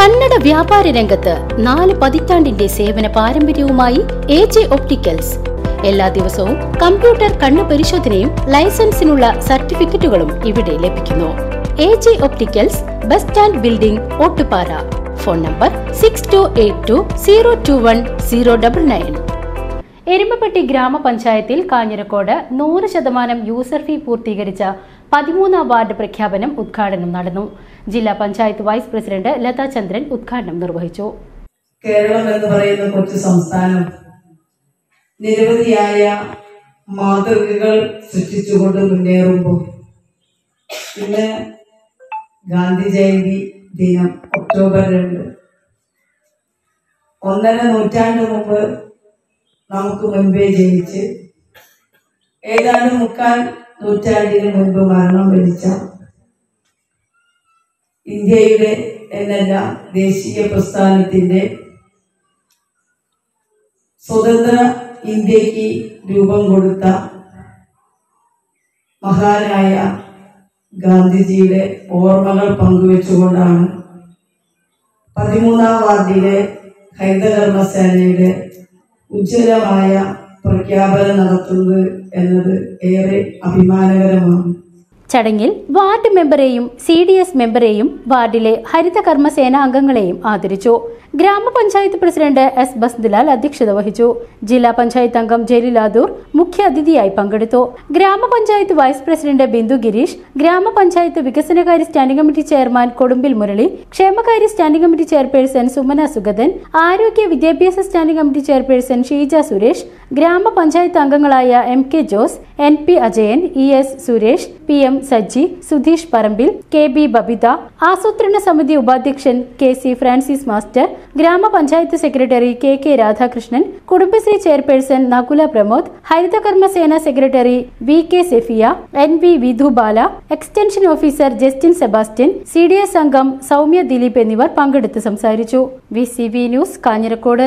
കന്നഡ വ്യാപാര രംഗത്ത് 4 പതിറ്റാണ്ടിന്റെ സേവന പാരമ്പര്യവുമായി AJ ഒപ്റ്റിക്കൽസ്. എല്ലാ ദിവസവും കമ്പ്യൂട്ടർ കണ്ണു പരിശോധനയും ലൈസൻസിനുള്ള സർട്ടിഫിക്കറ്റുകളും ഇവിടെ ലഭിക്കുന്നു. AJ opticals, bus stand building, Ottupara. Phone number 6282021099. Erumappetty ഗ്രാമപഞ്ചായത്തിൽ കാഞ്ഞിരക്കോട് 100% യൂസർ ഫീ പൂർത്തീകരിച്ച 13ാം വാർഡ് പ്രഖ്യാപനം ഉദ്ഘാടനം നടന്നു. ജില്ലാ പഞ്ചായത്ത് വൈസ് പ്രസിഡന്റ് ലതാ ചന്ദ്രൻ ഉദ്ഘാടനം നിർവഹിച്ചു. കേരളം എന്ന് പറയുന്ന കൊച്ചു സംസ്ഥാനം നിരവധിയായ മാതൃകകൾ സൃഷ്ടിച്ചുകൊണ്ട് മുന്നേറുമ്പോൾ ഇന്ന് ഗാന്ധി ജയന്തി ദിനം ഒക്ടോബർ 2, 1.5 നൂറ്റാണ്ട് മുമ്പ് നമുക്ക് മുൻപേ ജനിച്ച് ഏതാണ്ട് 3/4 നൂറ്റാണ്ടിന് മുൻപ് മരണം വരിച്ച ഇന്ത്യയുടെ എന്നല്ല ദേശീയ പ്രസ്ഥാനത്തിന്റെ സ്വതന്ത്ര ഇന്ത്യക്ക് രൂപം കൊടുത്ത മഹാനായ ഗാന്ധിജിയുടെ ഓർമ്മകൾ പങ്കുവെച്ചുകൊണ്ടാണ് 13ാം വാർഡിലെ ഹരിതകർമ്മസേനയുടെ ഉജ്ജ്വലമായ പ്രഖ്യാപനം നടത്തുന്നത് എന്നത് ഏറെ അഭിമാനകരമാണ്. ചടങ്ങിൽ വാർഡ് മെമ്പറെയും CDS മെമ്പറെയും വാർഡിലെ ഹരിത കർമ്മസേന അംഗങ്ങളെയും ആദരിച്ചു. ഗ്രാമപഞ്ചായത്ത് പ്രസിഡന്റ് S. ബസ്തിലാൽ അധ്യക്ഷത വഹിച്ചു. ജില്ലാ പഞ്ചായത്ത് അംഗം ജലീലാദൂർ മുഖ്യ അതിഥിയായി പങ്കെടുത്തു. ഗ്രാമപഞ്ചായത്ത് വൈസ് പ്രസിഡന്റ് ബിന്ദു ഗിരീഷ്, ഗ്രാമപഞ്ചായത്ത് വികസനകാര്യ സ്റ്റാൻഡിംഗ് കമ്മിറ്റി ചെയർമാൻ കൊടുമ്പിൽ മുരളി, ക്ഷേമകാര്യ standing committee chairperson Sumana Sugathan, ആരോഗ്യ വിദ്യാഭ്യാസ standing committee chairperson Sheeja Suresh, ഗ്രാമപഞ്ചായത്ത് അംഗങ്ങളായ MK Jose, NP Ajayan, ES Suresh, PM Sajji, Sudheesh പറമ്പിൽ, KB ബബിത, ആസൂത്രണ സമിതി ഉപാധ്യക്ഷൻ KC ഫ്രാൻസിസ് മാസ്റ്റർ, ഗ്രാമപഞ്ചായത്ത് secretary KK Radhakrishnan, Kudumbashree chairperson Nakula Pramod, ഹരിതകർമ്മസേന secretary VK Sefiya, NV Vidhubala, extension officer Justin Sebastian, CDS അംഗം സൗമ്യ ദിലീപ് എന്നിവർ പങ്കെടുത്ത് സംസാരിച്ചു. VCV news, Kanjirakode.